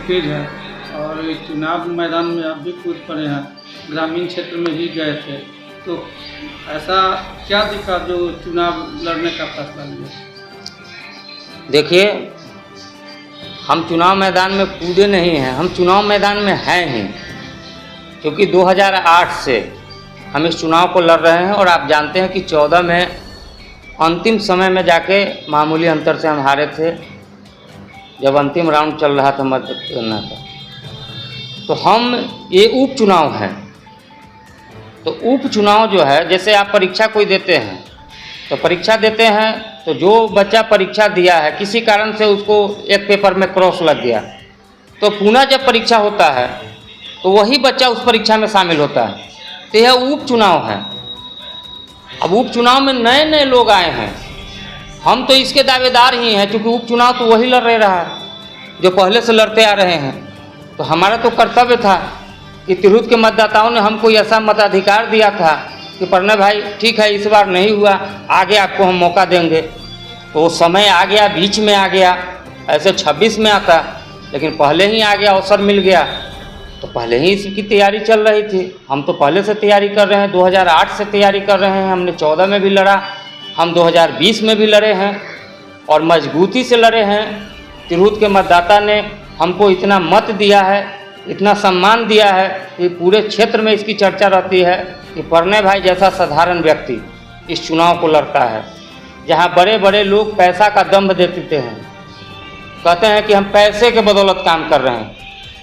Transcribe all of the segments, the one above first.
Speed है और ये चुनाव मैदान में आप भी कूद पड़े हैं, ग्रामीण क्षेत्र में ही गए थे, तो ऐसा क्या दिखा जो चुनाव लड़ने का फैसला लिया? देखिए, हम चुनाव मैदान में कूदे नहीं हैं, हम चुनाव मैदान में हैं ही, क्योंकि 2008 से हम इस चुनाव को लड़ रहे हैं और आप जानते हैं कि 14 में अंतिम समय में जाके मामूली अंतर से हम हारे थे, जब अंतिम राउंड चल रहा था मतगणना का। तो हम ये उपचुनाव हैं, तो उपचुनाव जो है, जैसे आप परीक्षा कोई देते हैं तो परीक्षा देते हैं तो जो बच्चा परीक्षा दिया है किसी कारण से उसको एक पेपर में क्रॉस लग गया, तो पुनः जब परीक्षा होता है तो वही बच्चा उस परीक्षा में शामिल होता है। तो यह उपचुनाव है। अब उपचुनाव में नए नए लोग आए हैं, हम तो इसके दावेदार ही हैं, क्योंकि उपचुनाव तो वही लड़ रहा है जो पहले से लड़ते आ रहे हैं। तो हमारा तो कर्तव्य था कि तिरहुत के मतदाताओं ने हमको ऐसा मताधिकार दिया था कि प्रणय भाई ठीक है, इस बार नहीं हुआ, आगे आपको हम मौका देंगे। तो वो समय आ गया, बीच में आ गया, ऐसे 26 में आता, लेकिन पहले ही आ गया, अवसर मिल गया। तो पहले ही इसकी तैयारी चल रही थी, हम तो पहले से तैयारी कर रहे हैं, 2008 से तैयारी कर रहे हैं। हमने 14 में भी लड़ा, हम 2020 में भी लड़े हैं और मजबूती से लड़े हैं। तिरहुत के मतदाता ने हमको इतना मत दिया है, इतना सम्मान दिया है कि पूरे क्षेत्र में इसकी चर्चा रहती है कि प्रणय भाई जैसा साधारण व्यक्ति इस चुनाव को लड़ता है। जहां बड़े बड़े लोग पैसा का दंभ दे देते हैं, कहते हैं कि हम पैसे के बदौलत काम कर रहे हैं,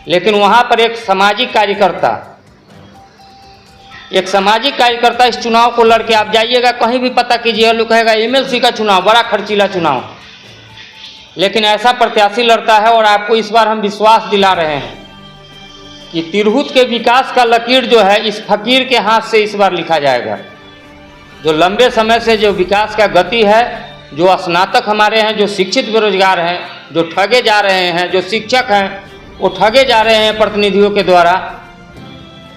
लेकिन वहां पर एक सामाजिक कार्यकर्ता इस चुनाव को लड़के, आप जाइएगा कहीं भी पता कीजिए, लोग कहेगा एमएलसी का चुनाव बड़ा खर्चीला चुनाव, लेकिन ऐसा प्रत्याशी लड़ता है। और आपको इस बार हम विश्वास दिला रहे हैं कि तिरहुत के विकास का लकीर जो है इस फकीर के हाथ से इस बार लिखा जाएगा। जो लंबे समय से जो विकास का गति है, जो स्नातक हमारे हैं, जो शिक्षित बेरोजगार हैं, जो ठगे जा रहे हैं, जो शिक्षक हैं वो ठगे जा रहे हैं प्रतिनिधियों के द्वारा,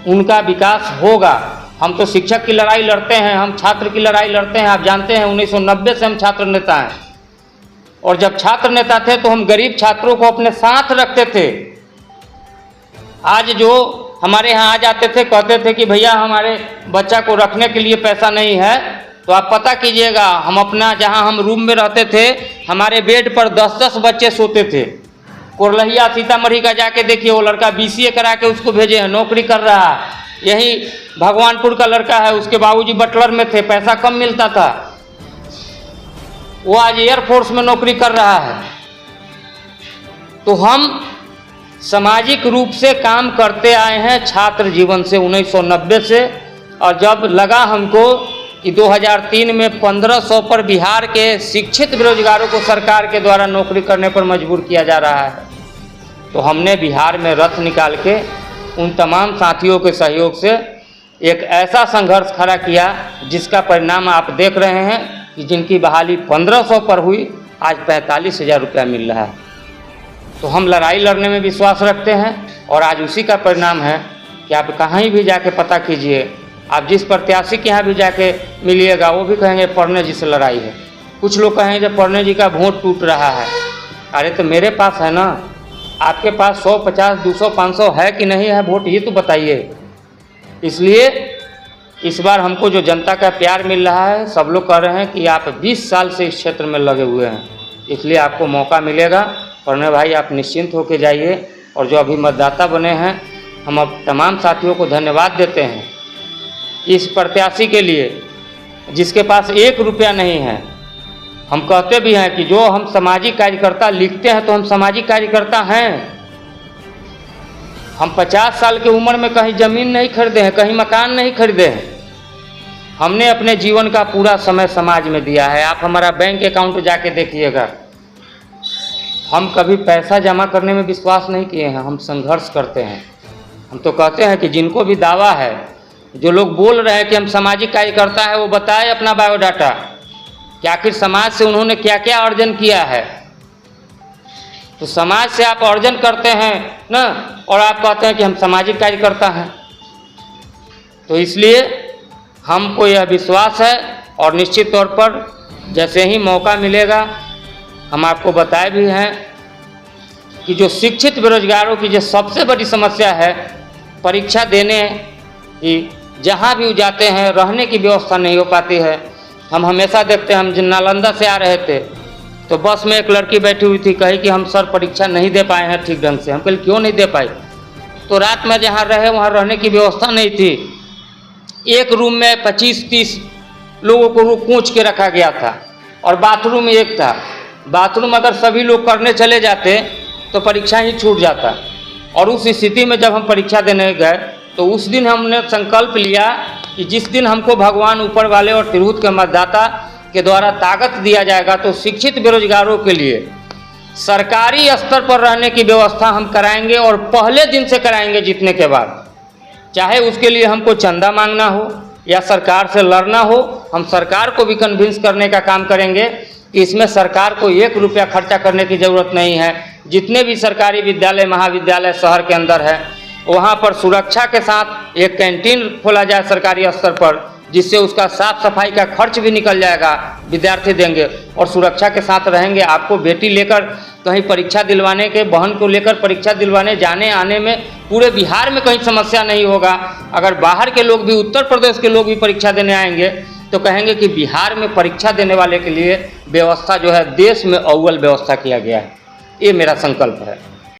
उनका विकास होगा। हम तो शिक्षक की लड़ाई लड़ते हैं, हम छात्र की लड़ाई लड़ते हैं। आप जानते हैं 1990 से हम छात्र नेता हैं, और जब छात्र नेता थे तो हम गरीब छात्रों को अपने साथ रखते थे। आज जो हमारे यहाँ आ जाते थे, कहते थे कि भैया हमारे बच्चा को रखने के लिए पैसा नहीं है, तो आप पता कीजिएगा, हम अपना जहाँ हम रूम में रहते थे, हमारे बेड पर 10-10 बच्चे सोते थे। कोरलहिया सीतामढ़ी का जाके देखिए, वो लड़का BCA करा के उसको भेजे हैं, नौकरी कर रहा है। यही भगवानपुर का लड़का है, उसके बाबूजी बटलर में थे, पैसा कम मिलता था, वो आज एयरफोर्स में नौकरी कर रहा है। तो हम सामाजिक रूप से काम करते आए हैं छात्र जीवन से 1990 से, और जब लगा हमको कि 2003 में 1500 पर बिहार के शिक्षित बेरोजगारों को सरकार के द्वारा नौकरी करने पर मजबूर किया जा रहा है, तो हमने बिहार में रथ निकाल के उन तमाम साथियों के सहयोग से एक ऐसा संघर्ष खड़ा किया जिसका परिणाम आप देख रहे हैं कि जिनकी बहाली 1500 पर हुई, आज 45,000 रुपया मिल रहा है। तो हम लड़ाई लड़ने में विश्वास रखते हैं, और आज उसी का परिणाम है कि आप कहीं भी जाके पता कीजिए, आप जिस प्रत्याशी के यहाँ भी जाके मिलिएगा वो भी कहेंगे प्रणय जी से लड़ाई है। कुछ लोग कहेंगे प्रणय जी का वोट टूट रहा है। अरे तो मेरे पास है ना, आपके पास 100, 50, 200, 500 है कि नहीं है वोट, ये तो बताइए। इसलिए इस बार हमको जो जनता का प्यार मिल रहा है, सब लोग कह रहे हैं कि आप 20 साल से इस क्षेत्र में लगे हुए हैं, इसलिए आपको मौका मिलेगा। प्रणय भाई आप निश्चिंत होकर जाइए। और जो अभी मतदाता बने हैं, हम अब तमाम साथियों को धन्यवाद देते हैं इस प्रत्याशी के लिए जिसके पास 1 रुपया नहीं है। हम कहते भी हैं कि जो हम सामाजिक कार्यकर्ता लिखते हैं तो हम सामाजिक कार्यकर्ता हैं। हम 50 साल की उम्र में कहीं ज़मीन नहीं खरीदे हैं, कहीं मकान नहीं खरीदे हैं। हमने अपने जीवन का पूरा समय समाज में दिया है। आप हमारा बैंक अकाउंट जाके देखिएगा, हम कभी पैसा जमा करने में विश्वास नहीं किए हैं, हम संघर्ष करते हैं। हम तो कहते हैं कि जिनको भी दावा है, जो लोग बोल रहे हैं कि हम सामाजिक कार्यकर्ता है, वो बताए अपना बायोडाटा कि आखिर समाज से उन्होंने क्या क्या अर्जन किया है। तो समाज से आप अर्जन करते हैं ना, और आप कहते हैं कि हम सामाजिक कार्यकर्ता हैं। तो इसलिए हमको यह विश्वास है, और निश्चित तौर पर जैसे ही मौका मिलेगा हम आपको बताए भी हैं कि जो शिक्षित बेरोजगारों की जो सबसे बड़ी समस्या है, परीक्षा देने की जहाँ भी जाते हैं रहने की व्यवस्था नहीं हो पाती है। हम हमेशा देखते हैं, हम जिन नालंदा से आ रहे थे तो बस में एक लड़की बैठी हुई थी, कही कि हम सर परीक्षा नहीं दे पाए हैं ठीक ढंग से। हम कहे क्यों नहीं दे पाए? तो रात में जहाँ रहे वहाँ रहने की व्यवस्था नहीं थी। एक रूम में 25-30 लोगों को कूच के रखा गया था और बाथरूम एक था। बाथरूम अगर सभी लोग करने चले जाते तो परीक्षा ही छूट जाता। और उस स्थिति में जब हम परीक्षा देने गए तो उस दिन हमने संकल्प लिया कि जिस दिन हमको भगवान ऊपर वाले और तिरहुत के मतदाता के द्वारा ताकत दिया जाएगा तो शिक्षित बेरोजगारों के लिए सरकारी स्तर पर रहने की व्यवस्था हम कराएंगे और पहले दिन से कराएंगे जीतने के बाद। चाहे उसके लिए हमको चंदा मांगना हो या सरकार से लड़ना हो, हम सरकार को भी कन्विंस करने का काम करेंगे कि इसमें सरकार को 1 रुपया खर्चा करने की ज़रूरत नहीं है। जितने भी सरकारी विद्यालय महाविद्यालय शहर के अंदर है वहाँ पर सुरक्षा के साथ एक कैंटीन खोला जाए सरकारी स्तर पर, जिससे उसका साफ सफाई का खर्च भी निकल जाएगा, विद्यार्थी देंगे और सुरक्षा के साथ रहेंगे। आपको बेटी लेकर कहीं परीक्षा दिलवाने के, बहन को लेकर परीक्षा दिलवाने जाने आने में पूरे बिहार में कहीं समस्या नहीं होगा। अगर बाहर के लोग भी, उत्तर प्रदेश के लोग भी परीक्षा देने आएंगे तो कहेंगे कि बिहार में परीक्षा देने वाले के लिए व्यवस्था जो है देश में अव्वल व्यवस्था किया गया है। ये मेरा संकल्प है।